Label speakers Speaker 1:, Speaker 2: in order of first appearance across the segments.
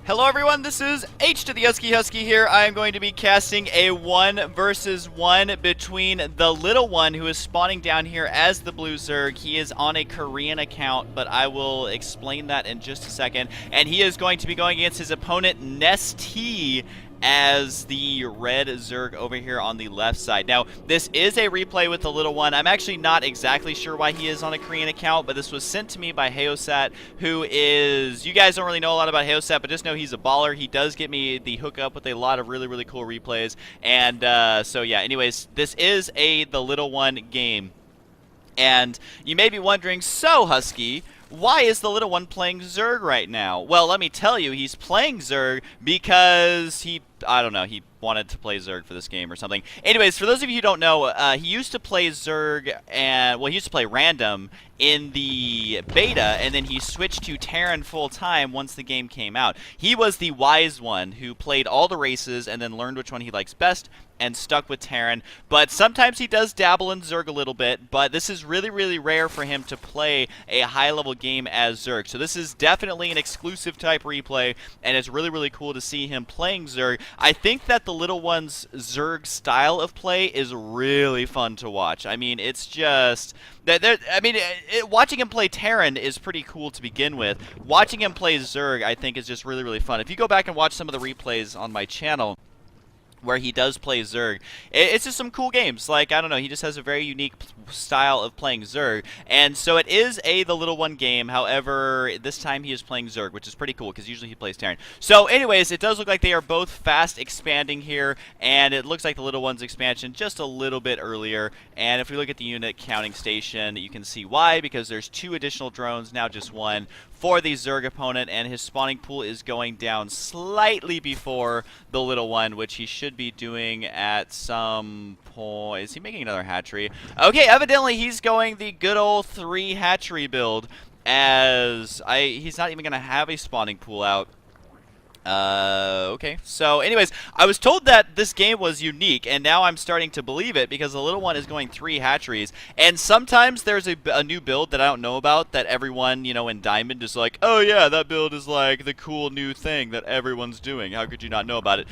Speaker 1: Hello everyone, this is H to the Husky here. I am going to be casting a 1 versus 1 between TheLittleOne, who is spawning down here as the Blue Zerg. He is on a Korean account, but I will explain that in just a second. And he is going to be going against his opponent, NesTea, as the red Zerg over here on the left side. Now, this is a replay with TheLittleOne. I'm actually not exactly sure why he is on a Korean account, but this was sent to me by Heosat, who is... You guys don't really know a lot about Heosat, but just know he's a baller. He does get me the hookup with a lot of really, really cool replays. And so, yeah, anyways, this is a TheLittleOne game. And you may be wondering, so, Husky, why is TheLittleOne playing Zerg right now? Well, let me tell you, he's playing Zerg because he wanted to play Zerg for this game or something. Anyways, for those of you who don't know, he used to play Zerg, and, well, he used to play random in the beta, and then he switched to Terran full-time once the game came out. He was the wise one who played all the races and then learned which one he likes best and stuck with Terran. But sometimes he does dabble in Zerg a little bit, but this is really, really rare for him to play a high-level game as Zerg. So this is definitely an exclusive type replay, and it's really, really cool to see him playing Zerg. I think that TheLittleOne's Zerg style of play is really fun to watch. I mean, it's just... watching him play Terran is pretty cool to begin with. Watching him play Zerg, I think, is just really, really fun. If you go back and watch some of the replays on my channel where he does play Zerg, it's just some cool games. Like, I don't know, he just has a very unique style of playing Zerg. And so it is a TheLittleOne game. However, this time he is playing Zerg, which is pretty cool because usually he plays Terran. So anyways, it does look like they are both fast expanding here, and it looks like TheLittleOne's expansion just a little bit earlier. And if we look at the unit counting station, you can see why, because there's 2 additional drones, now just 1, for the Zerg opponent, and his spawning pool is going down slightly before TheLittleOne, which he should be doing at some point. Is he making another hatchery? Okay, evidently he's going the good old 3 hatchery build, as he's not even going to have a spawning pool out. Okay. So, anyways, I was told that this game was unique, and now I'm starting to believe it, because TheLittleOne is going 3 hatcheries, and sometimes there's a new build that I don't know about that everyone, you know, in Diamond is like, oh yeah, that build is like the cool new thing that everyone's doing. How could you not know about it?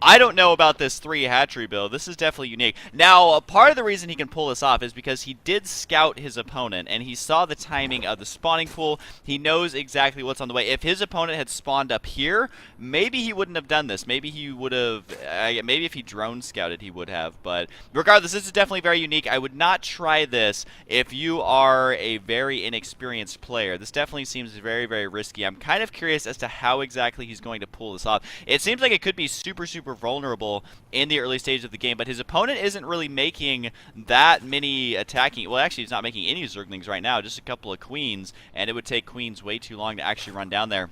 Speaker 1: I don't know about this 3 hatchery build. This is definitely unique. Now, part of the reason he can pull this off is because he did scout his opponent, and he saw the timing of the spawning pool. He knows exactly what's on the way. If his opponent had spawned up here, maybe he wouldn't have done this. Maybe he would have, maybe if he drone scouted, he would have. But regardless, this is definitely very unique. I would not try this if you are a very inexperienced player. This definitely seems very, very risky. I'm kind of curious as to how exactly he's going to pull this off. It seems like it could be super, super vulnerable in the early stage of the game, but his opponent isn't really making that many attacking. Well, actually, he's not making any Zerglings right now, just a couple of queens, and it would take queens way too long to actually run down there.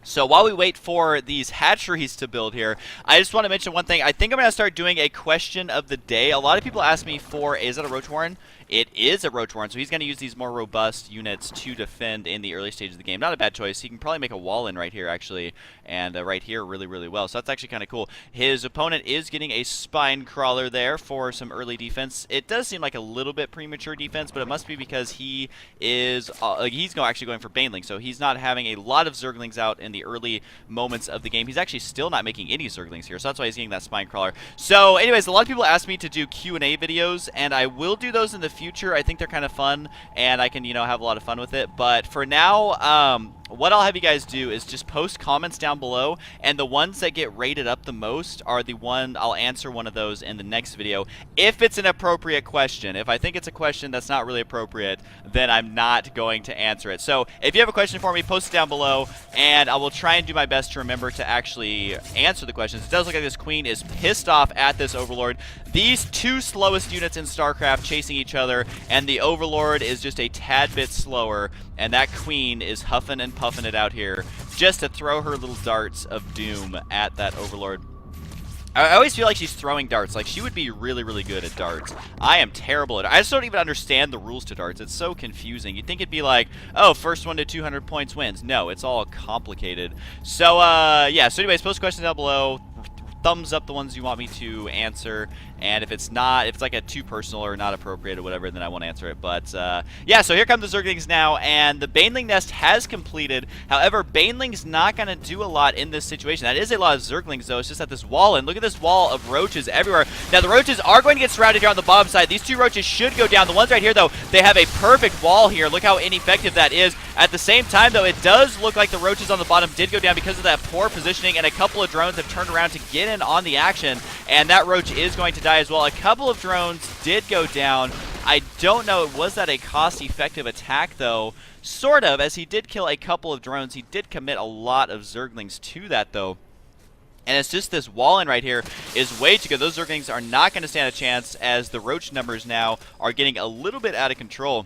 Speaker 1: So while we wait for these hatcheries to build here, I just want to mention one thing. I think I'm going to start doing a question of the day. A lot of people ask me for, is that a Roach Warren? It is a Roach Warren, so he's going to use these more robust units to defend in the early stage of the game. Not a bad choice. He can probably make a wall in right here, actually, and right here really, really well. So that's actually kind of cool. His opponent is getting a spine crawler there for some early defense. It does seem like a little bit premature defense, but it must be because he is actually going for Baneling, so he's not having a lot of Zerglings out in the early moments of the game. He's actually still not making any Zerglings here, so that's why he's getting that spine crawler. So anyways, a lot of people ask me to do Q&A videos, and I will do those in the future. I think they're kind of fun, and I can, you know, have a lot of fun with it. But for now, what I'll have you guys do is just post comments down below, and the ones that get rated up the most are the one I'll answer one of those in the next video, if it's an appropriate question. If I think it's a question that's not really appropriate, then I'm not going to answer it. So if you have a question for me, post it down below, and I will try and do my best to remember to actually answer the questions. It does look like this queen is pissed off at this overlord. These 2 slowest units in StarCraft chasing each other, and the overlord is just a tad bit slower, and that queen is huffing and puffing it out here just to throw her little darts of doom at that overlord. I always feel like she's throwing darts. Like, she would be really, really good at darts. I am terrible at it. I just don't even understand the rules to darts. It's so confusing. You'd think it'd be like, oh, first one to 200 points wins. No, it's all complicated. So, yeah. So anyways, post questions down below. thumbs up the ones you want me to answer, and if it's not, if it's like a too personal or not appropriate or whatever, then I won't answer it. But yeah, so here come the Zerglings now, and the Baneling nest has completed. However, Baneling's not going to do a lot in this situation. That is a lot of Zerglings, though. It's just at this wall, and look at this wall of roaches everywhere. Now, the roaches are going to get surrounded here on the bottom side. These two roaches should go down. The ones right here, though, they have a perfect wall here. Look how ineffective that is. At the same time, though, it does look like the roaches on the bottom did go down because of that poor positioning, and a couple of drones have turned around to get in on the action, and that roach is going to die as well. A couple of drones did go down. I don't know, was that a cost-effective attack, though? Sort of, as he did kill a couple of drones. He did commit a lot of Zerglings to that, though. And it's just this wall-in right here is way too good. Those Zerglings are not going to stand a chance, as the roach numbers now are getting a little bit out of control.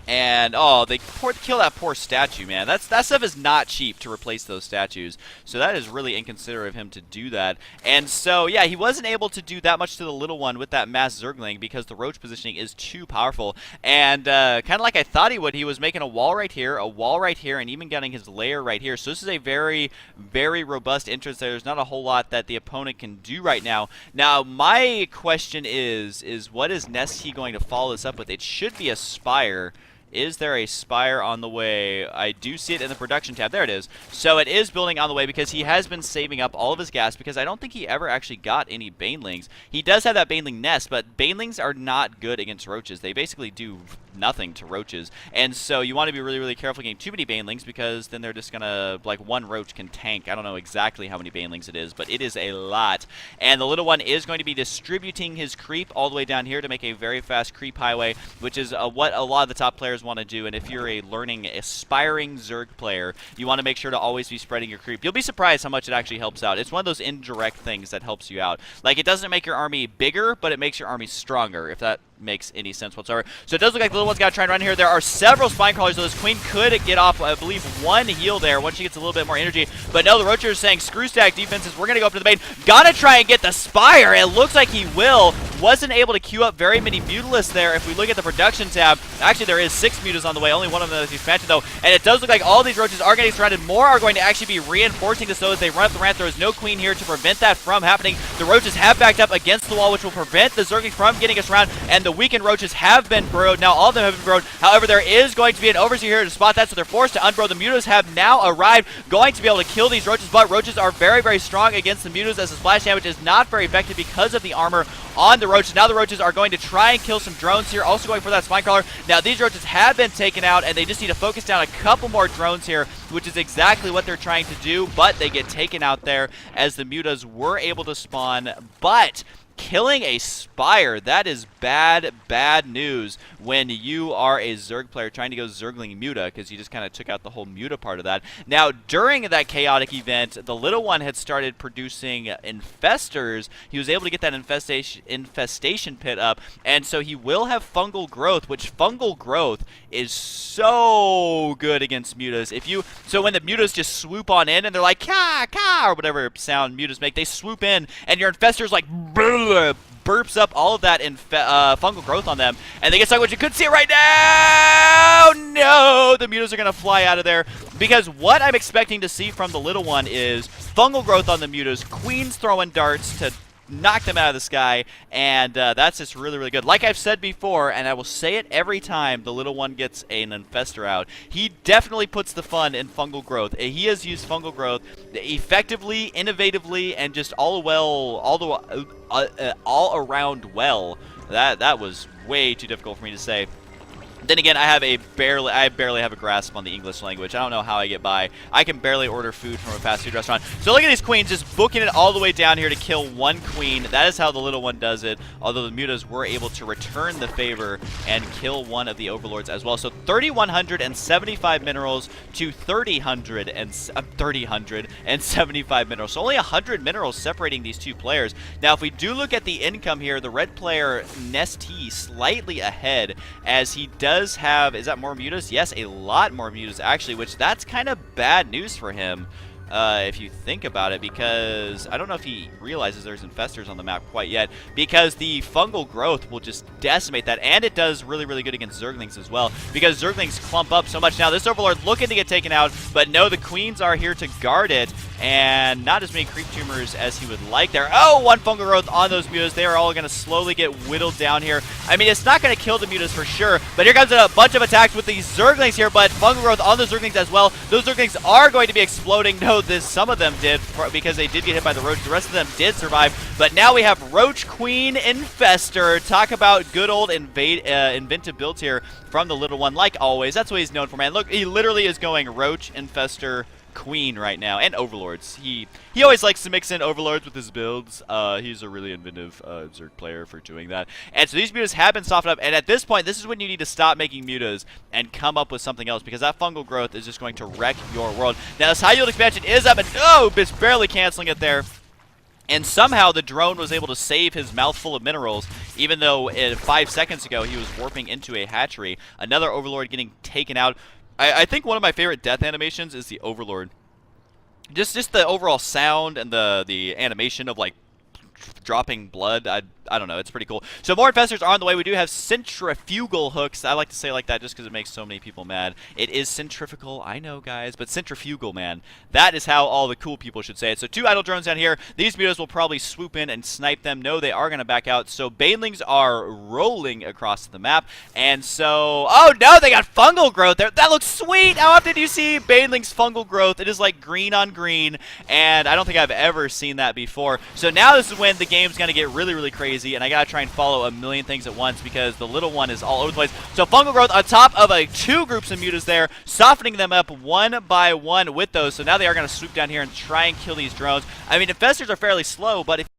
Speaker 1: And, oh, they kill that poor statue, man. That stuff is not cheap to replace those statues. So that is really inconsiderate of him to do that. And so, yeah, he wasn't able to do that much to the little one with that mass Zergling because the roach positioning is too powerful. And kind of like I thought he would, he was making a wall right here, and even getting his lair right here. So this is a very, very robust entrance there. There's not a whole lot that the opponent can do right now. Now, my question is what is NesTea going to follow this up with? It should be a Spire. Is there a Spire on the way? I do see it in the production tab. There it is. So it is building on the way because he has been saving up all of his gas because I don't think he ever actually got any Banelings. He does have that Baneling nest, but Banelings are not good against roaches. They basically do nothing to roaches. And so you want to be really, really careful getting too many Banelings because then they're just going to, like, one roach can tank. I don't know exactly how many Banelings it is, but it is a lot. And the little one is going to be distributing his creep all the way down here to make a very fast creep highway, which is what a lot of the top players want to do. And if you're a learning, aspiring Zerg player, you want to make sure to always be spreading your creep. You'll be surprised how much it actually helps out. It's one of those indirect things that helps you out. Like, it doesn't make your army bigger, but it makes your army stronger, if that makes any sense whatsoever. So it does look like the little one's got to try and run here. There are several spine crawlers, so this queen could get off, I believe, one heal there once she gets a little bit more energy. But no, the roaches are saying, screw stack defenses, we're going to go up to the bane. Gotta try and get the Spire. It looks like he will. Wasn't able to queue up very many Mutalisks there. If we look at the production tab, actually there is 6 Mutas on the way. Only one of them is the expansion, though. And it does look like all these roaches are getting surrounded. More are going to actually be reinforcing this, though, as they run up the ramp. There is no queen here to prevent that from happening. The roaches have backed up against the wall, which will prevent the Zerglings from getting us around. And the weakened roaches have been burrowed. Now all of them have been burrowed. However, there is going to be an overseer here to spot that, so they're forced to unburrow. The Mutas have now arrived, going to be able to kill these roaches, but roaches are very, very strong against the Mutas, as the splash damage is not very effective because of the armor on the roaches. Now the roaches are going to try and kill some drones here, also going for that spine crawler. Now these roaches have been taken out, and they just need to focus down a couple more drones here, which is exactly what they're trying to do, but they get taken out there as the Mutas were able to spawn. But killing a Spire, that is bad, bad news when you are a Zerg player trying to go Zergling Muta, because you just kind of took out the whole Muta part of that. Now, during that chaotic event, the little one had started producing infestors. He was able to get that infestation pit up, and so he will have fungal growth, which fungal growth is so good against Mutas. So when the Mutas just swoop on in, and they're like, ka, ka, or whatever sound Mutas make, they swoop in, and your infestor's like, burps up all of that fungal growth on them, and they get stuck, which you could see it right now. No, the Mutas are going to fly out of there, because what I'm expecting to see from the little one is fungal growth on the Mutas, queens throwing darts to knock them out of the sky, and that's just really, really good. Like I've said before, and I will say it every time the little one gets an infestor out, he definitely puts the fun in fungal growth. He has used fungal growth effectively, innovatively, and just all around well. That was way too difficult for me to say. Then again, I barely have a grasp on the English language. I don't know how I get by. I can barely order food from a fast food restaurant. So look at these queens just booking it all the way down here to kill one queen. That is how the little one does it, although the Mutas were able to return the favor and kill one of the overlords as well. So 3,175 minerals to 3,175 minerals. So only 100 minerals separating these two players. Now, if we do look at the income here, the red player, NesTea, slightly ahead, as he does have, is that more Mutas? Yes, a lot more Mutas, actually, which that's kind of bad news for him. if you think about it, because I don't know if he realizes there's infestors on the map quite yet, because the fungal growth will just decimate that, and it does really, really good against Zerglings as well, because Zerglings clump up so much. Now, this Overlord looking to get taken out, but no, the Queens are here to guard it, and not as many creep tumors as he would like there. Oh, one fungal growth on those mutas. They are all going to slowly get whittled down here. I mean, it's not going to kill the mutas for sure, but here comes a bunch of attacks with these Zerglings here, but fungal growth on those Zerglings as well. Those Zerglings are going to be exploding. No, some of them did, because they did get hit by the Roach. The rest of them did survive, but now we have Roach Queen Infestor. Talk about good old inventive builds here from the Little One, like always. That's what he's known for, man. Look, he literally is going Roach Infestor Queen right now, and Overlords. He always likes to mix in Overlords with his builds. He's a really inventive Zerg player for doing that. And so these mutas have been softened up, and at this point, this is when you need to stop making mutas and come up with something else, because that fungal growth is just going to wreck your world. Now, this high yield expansion is up, and oh, it's barely canceling it there. And somehow the drone was able to save his mouthful of minerals, even though 5 seconds ago he was warping into a hatchery. Another Overlord getting taken out. I think one of my favorite death animations is the Overlord. Just the overall sound and the animation of, like, dropping blood. I don't know. It's pretty cool. So more infestors are on the way. We do have centrifugal hooks. I like to say it like that just because it makes so many people mad. It is centrifugal, I know, guys, but centrifugal, man. That is how all the cool people should say it. So 2 idle drones down here. These mutas will probably swoop in and snipe them. No, they are going to back out. So banelings are rolling across the map. And so, oh no, they got fungal growth there. That looks sweet. How often do you see banelings fungal growth? It is like green on green, and I don't think I've ever seen that before. So now this is when the game's going to get really, really crazy, and I gotta try and follow a million things at once because the Little One is all over the place. So fungal growth on top of 2 groups of mutas there, softening them up one by one with those. So now they are going to swoop down here and try and kill these drones. I mean, infestors are fairly slow, but if